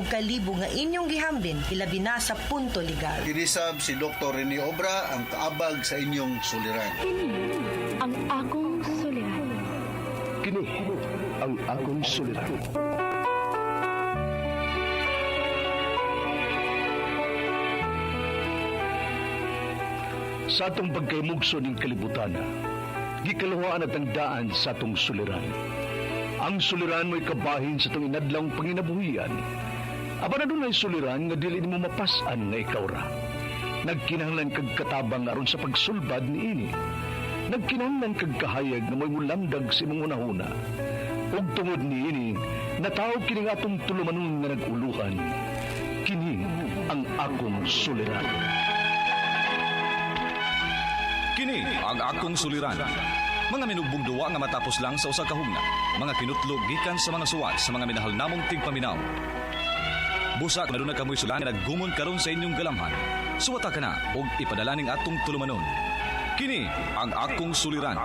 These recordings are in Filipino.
kalibo nga inyong gihambin ilabi na sa punto legal. Kinisab si Dr. Rene Obra ang kaabag sa inyong suliran. Ang akong suliran. Kini ang akong suliran. Sa atong pagkaymugso ng kalibutan, gikalawaan at ang daan sa atong suliran. Ang suliran mo'y kabahin sa itong inadlang panginabuhian. Aba na doon ay suliran nga dili mo mapasan nga ikaw ra. Nagkinahanglan kag katabang aron sa pagsulbad ni ini. Nagkinahanglan kag kahayag na mo'y mulamdag sa imong unahuna. Ug tungod ni ini, natawag kini nga atong tulumanon nga naguluhan. Kini ang akong suliran. Kini ang akong suliran. Mga minubong duwa nga matapos lang sa usa ka hugna. Mga kinutlog gikan sa mga suwat sa mga minahal namong tigpaminaw. Busa na doon na kamoy sulan nga naggumon karon sa inyong galamhan. Suwata ka na og ipadala ning atong tulumanon. Kini ang akong suliran.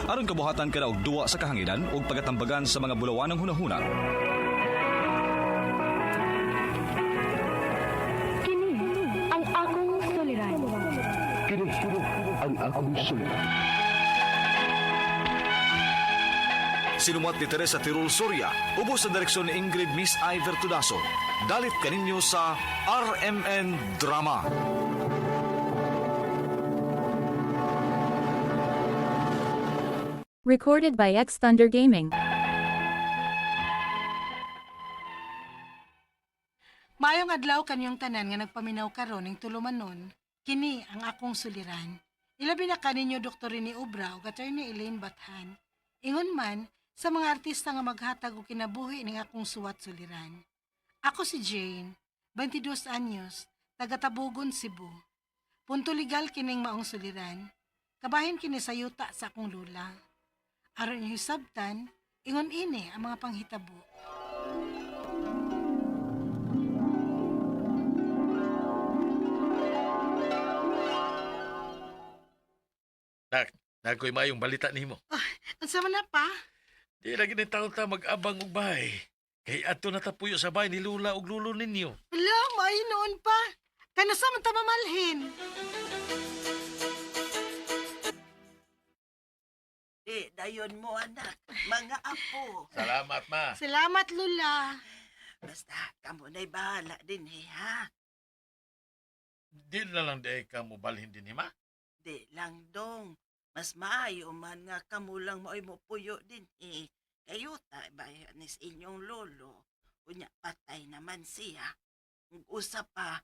Aron kabuhatan ka na og duwa sa kahanginan og pagatambagan sa mga bulawan ng hunahuna. Kini ang akong suliran. Kini ang akong suliran. Sinumat ni Teresa Tirul Soria, ubos sa direksyon ni Ingrid Miss Iver Tudaso. Dalit kaninyo sa RMN Drama. Recorded by X Thunder Gaming. Mayong adlaw kanyong tanan nga nagpaminaw karon ning tulumanon, kini ang akong suliran. Ilabi na kaninyo Dr. Rene Obra ug Attorney Elaine Bathan. Ingon man sa mga artista nga maghatag og kinabuhi ning akong suwat suliran. Ako si Jane, 22 anyos, taga Tabugon, Cebu. Punto legal kining maong suliran. Kabahin kini sa yuta sa akong lula. Aron yung hisabtan, ingon ini ang mga panghitabo. Nakoy mayong balita nimo. Unsa man na pa? Di lagi ni taon ta mag-abang og bahay. Kay ato natapuyo sa bahay ni Lula ug Lulo ninyo. Wala, may noon pa. Kano sa man ta mamalhin? Dayon mo anak, mga apo. Salamat ma. Salamat, Lula. Basta, kamo na'y bahala din ha. Di na lang di ka mo balhin din ma. Di lang dong. Mas maayo man nga kamo lang mo'y mupuyo din Kayo bayan is inyong lolo. Unya patay naman siya. Ug usa pa,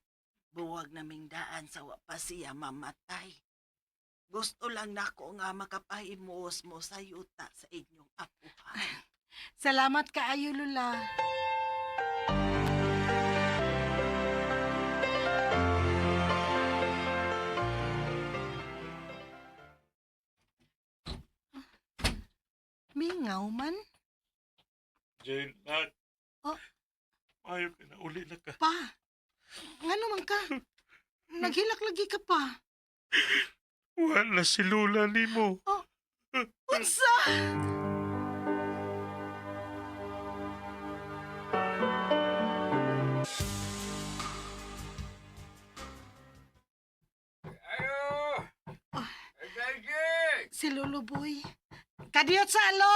buwag naming daan sa wa pa siya mamatay. Gusto lang nako nga makapahimuos mo sa yuta sa inyong apuhan. Salamat kaayo, Lula. Mingaw man? Jane, nak. Oh. Ayaw ka na uli na ka. Pa, nga naman ka? Naghilak lagi ka pa. Wala si Lula nimo. Unsa? Si Lolo Boy. Kadiyot sa alo!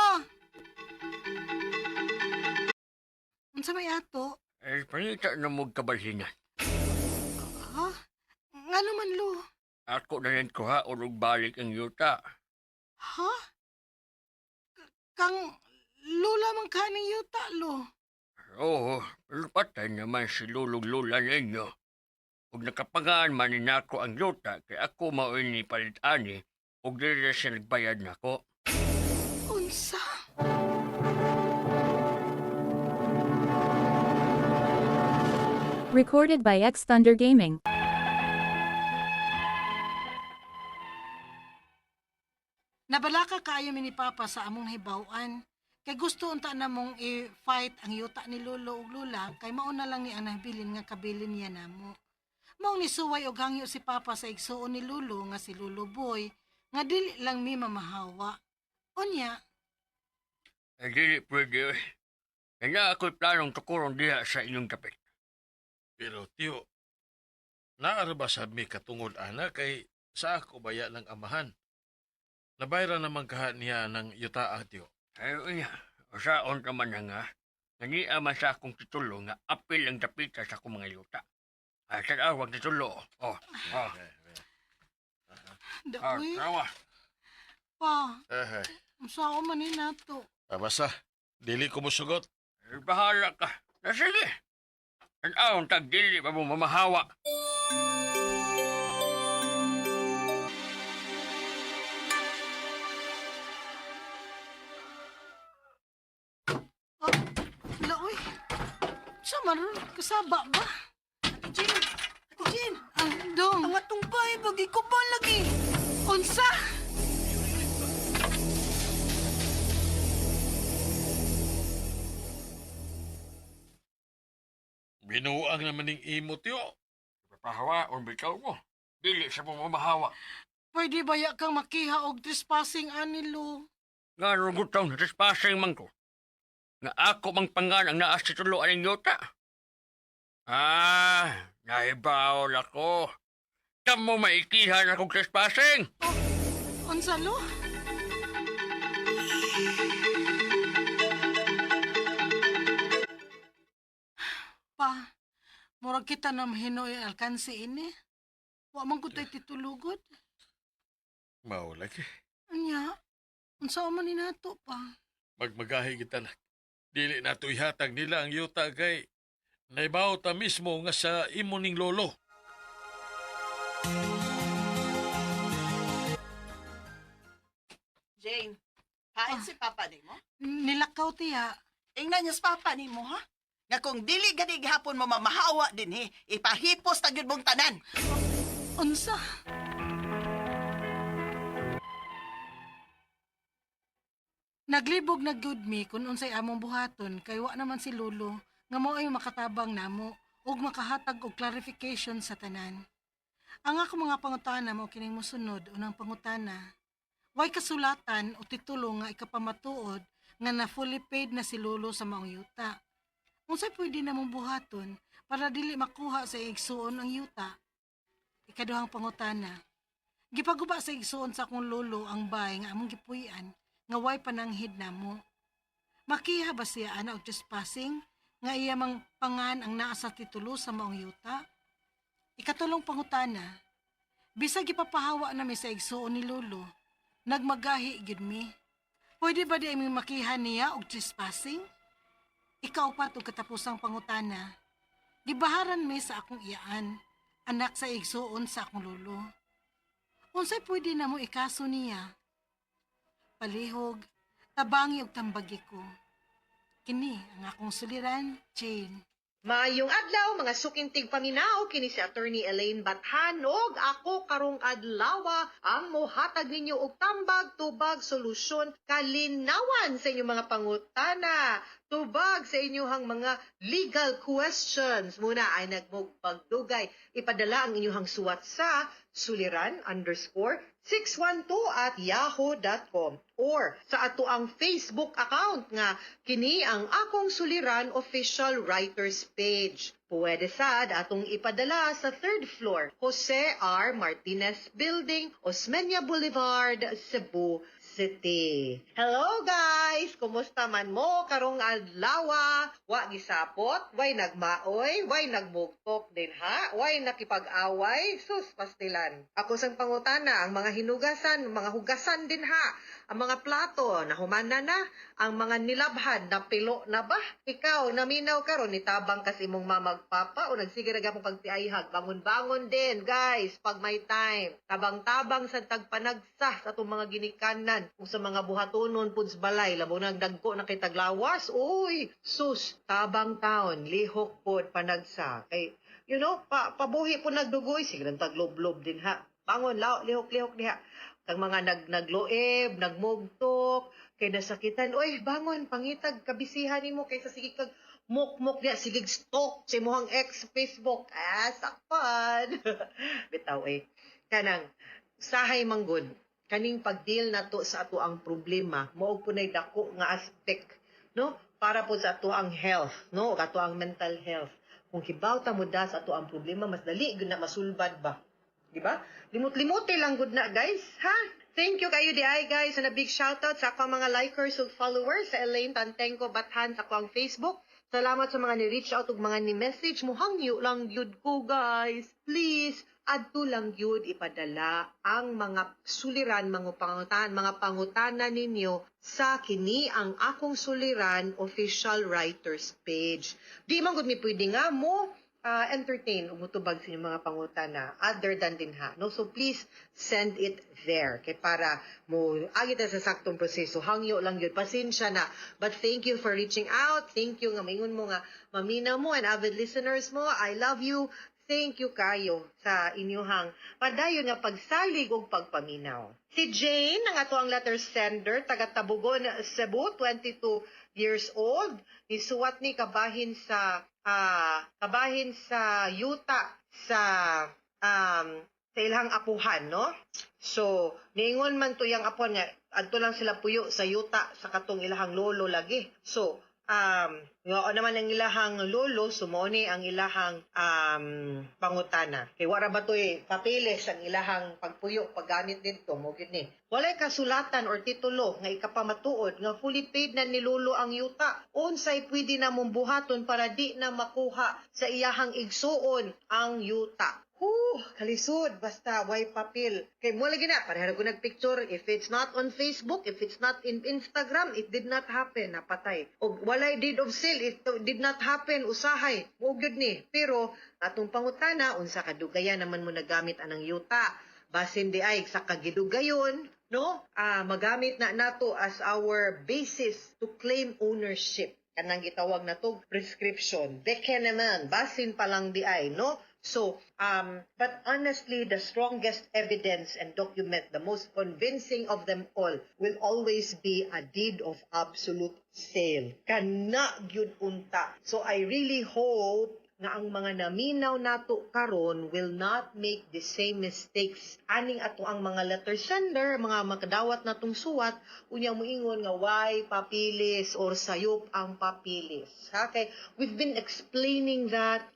Unsa may ato? Ay, panita na mo kabalhingan. Ha? Nga naman, Lo? Ako na yan ko ha, urog balik ang yuta. Ha? Kang lula man ka ng yuta, Lo? Oo, pero patay naman si Lulog Lula ninyo. Huwag nakapangaan man ni nako ang yuta, kaya ako mauin ni palit-ani, huwag nila siya nagbayad nako. Unsa? Recorded by X Thunder Gaming. Nabalaka kaayo mi ni Papa sa among hibaw-an. Kay gusto unta na mong i-fight ang yuta ni Lolo ug Lula kay mauna lang ni ang nabilin nga kabilin niya namo. Maong ni suway og hangyo si Papa sa igsuon ni Lolo nga si Lolo Boy nga dili lang mi mamahawa. Unya, Dili pwede. Kaya ako'y planong tukurong diha sa inyong kapit. Pero tiyo, naara ba sa mi katungod ana kay sa ako baya ng amahan? Nabayra naman kaha niya ng yutaa, tiyo. Ay, unya, usaon ka man nga, ngani man sa akong titulo nga apil ang dapita sa akong mga yuta. Ay, sa awag titulo. Oh. Dakoy, Tawa. pa, Eh, saan man ni nato? basta, dili ko mo sugot. Ay, bahala ka. Na sige. Ang awang tagdili pa mo mamahawa. Wala, uy. Sa maron, kasaba ba? Jean, Ate Jean, Ang dong, ang atong bay, bagi ko ba lagi? unsa? Binuang naman ng imo, tiyo. Pahawa o bitaw mo. Dili sa mo mamahawa. Pwede ba ya kang makiha og trespassing anilo? Nga rugutaw na trespassing man ko. Nga ako mang pangan ang naas sa tulo ang yuta. Naibaw ako. Kamu maikihan akong trespassing. Unsa lo? Pa, murag kita na mahinoy alkansi ini. Wa man ko tayo titulugod. Maulagi. Anya, unsa man ni nato pa? Magmagahi kita na. Dili na to ihatag nila ang yuta kay naibaw ta mismo nga sa imo ning lolo. Jane, hain si Papa ni mo? Nilakaw tiya. Ingnan niya sa Papa ni mo, ha? Nga kung dili gani gihapon mo mamahawa din, ipahipos ta gyud mong tanan. Unsa? Naglibog na good me kung unsay among buhaton kay wa naman si Lolo nga mo ay makatabang namo ug makahatag og clarification sa tanan. Ang ako mga pangutana mao kining mosunod unang pangutana. Way kasulatan o titulo nga ikapamatuod nga na fully paid na si Lolo sa maong yuta. Unsay pwede namong buhaton para dili makuha sa igsuon ang yuta? Ikaduhang pangutana. Gipaguba sa igsuon sa akong lolo ang bay nga among gipuy-an nga way pananghid namo. Makiha ba siya ana og trespassing nga iya mang pangan ang naa sa titulo sa maong yuta? Ikatulong pangutana. Bisag gipapahawa nami sa igsuon ni lolo, nagmagahi gyud mi. Pwede ba di mi makiha niya og trespassing? Ikaw pa itong katapusang pangutana. Gibaharan mi sa akong iyaan, anak sa igsuon sa akong lolo. Unsay pwede na mo ikaso niya? Palihog, tabangi og tambagi ko. Kini ang akong suliran, Jane. Maayong adlaw mga sukintig paminaw kini si Attorney Elaine Bathan ug ako karong adlawa ang mohatag ninyo og tambag tubag solusyon kalinawan sa inyong mga pangutana tubag sa inyong mga legal questions. Muna ay nagmugpagdugay ipadala ang inyong suwat sa suliran_612@yahoo.com or sa ato ang Facebook account nga kini ang Akong Suliran official writers page. Pwede sad atong ipadala sa 3rd floor, Jose R. Martinez Building, Osmeña Boulevard, Cebu City. Hello guys! Kumusta man mo karong adlawa? Wa gisapot, way nagmaoy, way nagmugtok din ha, way nakipag-away, sus pastilan. Ako sang pangutana, ang mga hinugasan, mga hugasan din ha, ang mga plato, nahumana na, ang mga nilabhan, napilo na ba? Ikaw, naminaw karon nitabang kasi mong mamagpapa o nagsige na gapong pagtiayhag. Bangon-bangon din, guys, pag may time. Tabang-tabang sa tagpanagsa sa itong mga ginikanan. Kung sa mga buhatonon, puds balay, labo nang dagko na kay taglawas, uy, sus, tabang taon, lihok po, panagsa. Kay, you know, pabuhi po nagdugoy, sige lang taglob-lob din ha. Bangon, lihok-lihok diha. Kang mga nagloeb, nagmugtok, kay nasakitan, oy, bangon, pangitag, kabisihan nimo kaysa sige kag muk-muk diya, sige stalk sa imuhang ex-Facebook. Sakpan. Bitaw kanang, sahay manggod, kaning pag-deal na to sa ato ang problema, maog po na'y dako nga aspect, no? Para po sa ato ang health, no? Ato ang mental health. Kung hibawta mo da sa ato ang problema, mas dali gud na masulbad ba. Di ba? Limot-limote lang gud na, guys. Ha? Thank you kayo di ay, guys. And a big shoutout sa akong mga likers ug followers sa Elaine Tantenko Bathan sa akong Facebook. Salamat sa mga ni-reach out ug mga ni-message mo. Hangyo lang yun ko, guys. Please, adto lang yun ipadala ang mga suliran, mga pangutana ninyo sa kini ang akong suliran official writers page. Di man gud mi pwede nga mo entertain o mutubag sa inyong mga pangutana other than din ha. No? So please send it there. Kay para mo agit sa saktong proseso. Hangyo lang yun. Pasensya na. But thank you for reaching out. Thank you nga maingon mo nga mamina mo and avid listeners mo. I love you. Thank you kayo sa inyong padayon nga pagsalig o pagpaminaw. Si Jane, ang ato ang letter sender, taga Tabugon, Cebu, 22 years old. Nisuwat ni kabahin sa yuta sa ilhang apuhan, no? So, niingon man to yang apon nga, adto lang sila puyo sa yuta sa katong ilahang lolo lagi. So, nga naman ang ilahang lolo, sumoni ang ilahang pangutana. Kay wara ba to'y papilis ang ilahang pagpuyo, paggamit dito, mo gid ni. Walay kasulatan or titulo nga ikapamatuod nga fully paid na ni lolo ang yuta. Unsay pwede na mong buhaton para di na makuha sa iyahang igsuon ang yuta. Kalisod, basta way papel. Kay mo lagi na, pareha ko nagpicture. If it's not on Facebook, if it's not in Instagram, it did not happen, napatay. O walay deed of sale, it did not happen, usahay. Mo gyud ni. Pero, atong pangutana, unsa kadugayan naman mo nagamit anang yuta. Basin di ay sa kagidugayon, no? Magamit na nato as our basis to claim ownership. Kanang gitawag na to prescription. Beke naman, basin pa lang di ay, no? So, but honestly, the strongest evidence and document, the most convincing of them all, will always be a deed of absolute sale. Kana gyud unta. So, I really hope nga ang mga naminaw nato karon will not make the same mistakes. Aning ato ang mga letter sender, mga makadawat natong suwat, unya moingon nga why papilis or sayop ang papilis. Okay? We've been explaining that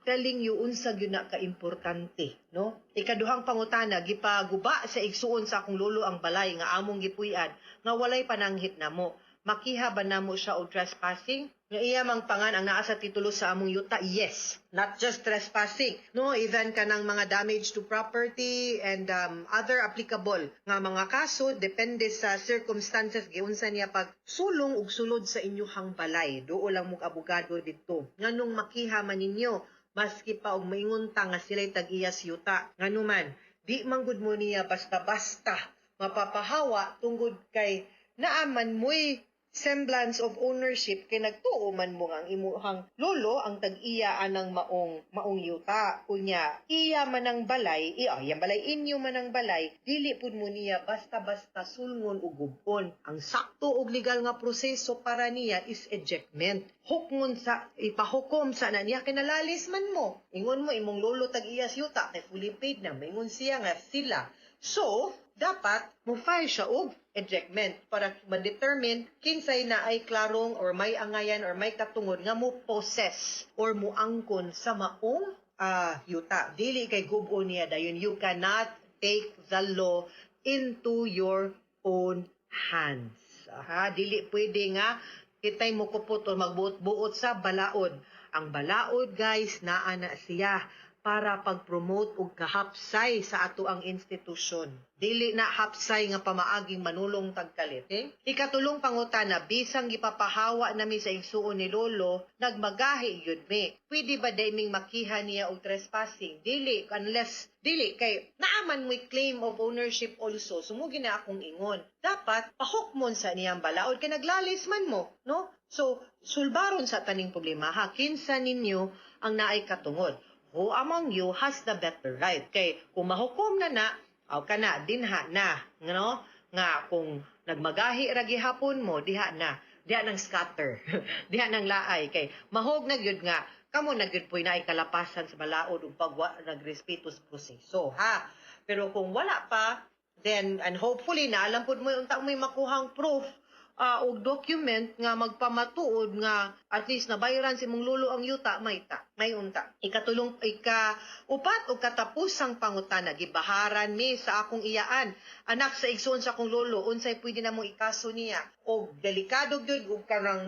telling you unsa gyud na kaimportante, no? Ikaduhang pangutana, gipaguba sa igsuon sa akong lolo ang balay nga among gipuy-an nga walay pananghit namo. Makiha ba namo siya og trespassing? Nga iya mang pangan ang naa sa titulo sa among yuta? Yes, not just trespassing. No, even kanang mga damage to property and other applicable nga mga kaso depende sa circumstances giunsa niya pag sulong ug sulod sa inyong balay. Duo lang mong abogado didto. Nganong makiha man ninyo maski pa og maingunta nga sila'y tag-iyas yuta. Nganuman, di manggod mo niya basta-basta mapapahawa tungod kay naaman mo'y semblance of ownership kay nagtuo man mo ang imuhang lolo ang tag-iya anang maong yuta. Unya, iya man ang balay, yang balay inyo man ang balay, dili pud mo niya basta-basta sulngon ug gubon. Ang sakto ug legal nga proseso para niya is ejectment. Hukngon sa ipahukom sa na niya kinalalis man mo. Ingon mo imong lolo tag-iyas yuta kay fully paid na, maingon siya nga sila. So, dapat mo file siya og ejectment para ma-determine kinsay na ay klarong or may angayan or may katungod nga mo possess or mo angkon sa maong yuta. Dili kay gubo niya dayon. You cannot take the law into your own hands. Dili pwede nga kitay mo kupot o magbuot-buot sa balaod. Ang balaod, guys, naa na siya para pag-promote og kahapsay sa ato ang institusyon. Dili na hapsay nga pamaaging manulong tagkalit. Ikatulong pangutana, bisang gipapahawa nami sa igsuon ni lolo, nagmagahi yun mi. Pwede ba daiming makiha niya og trespassing? Dili, unless, dili, kay naaman mo'y claim of ownership also. Sumugi na akong ingon. Dapat, pahukmon sa niyang balaod, kay naglalis man mo, no? So, sulbaron sa taning problema, kinsa ninyo ang naay katungod. Who among you has the better right? Kay kung mahukom na aw kana dinha na, no? Nga kung nagmagahi ra gihapon mo, diha nang scatter. Diha nang laay kay mahog na gyud nga kamo na gyud puy naay kalapasan sa balaod ug pagwa nagrespeto sa proseso, ha? Pero kung wala pa, then and hopefully na alam pud mo unta may makuhang proof og document nga magpamatuod nga at least nabayaran si mong lolo ang yuta, may unta. Ikaupat o katapusang pangutana, gibaharan mi sa akong iyaan, anak sa igsoon sa akong lolo, unsay pwede namong ikaso niya, og delikado gyud ug karang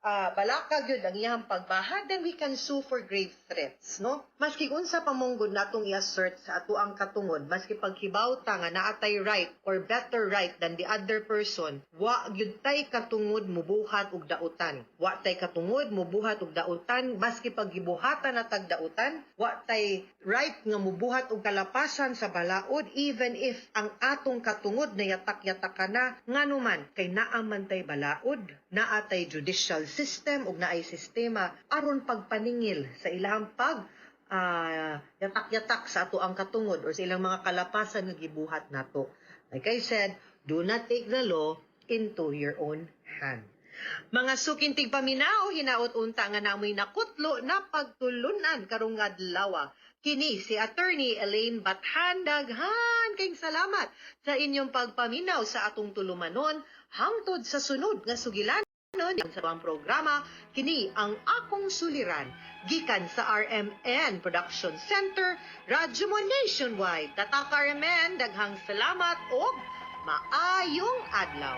balaka gyud ang iyang pagbahad, then we can sue for grave threats, no? Maski unsa pa monggod natong i-assert sa ato ang katungod, maski paghibawta nga naatay right or better right than the other person, wa gyud tay katungod mubuhat og dautan. Wa tay katungod mubuhat og dautan, maski paggibuhatan na tag dautan, wa tay right nga mubuhat og kalapasan sa balaod even if ang atong katungod na yatak-yatak na nganuman kay naaman tay balaod, naatay judicial system ug naay sistema aron pagpaningil sa ilang yatak-yatak sa ato ang katungod or sa ilang mga kalapasan nga gibuhat nato. Like I said, do not take the law into your own hand. Mga sukintig paminaw, hinaot unta nga namoy nakutlo na pagtulunan karong adlaw. Kini si Attorney Elaine Bathan, daghan kayong salamat sa inyong pagpaminaw sa atong tulumanon hangtod sa sunod nga sugilanon sa ang programa. Kini ang akong suliran gikan sa RMN Production Center, Radyo Mo Nationwide. Tatak RMN, daghang salamat o maayong adlaw.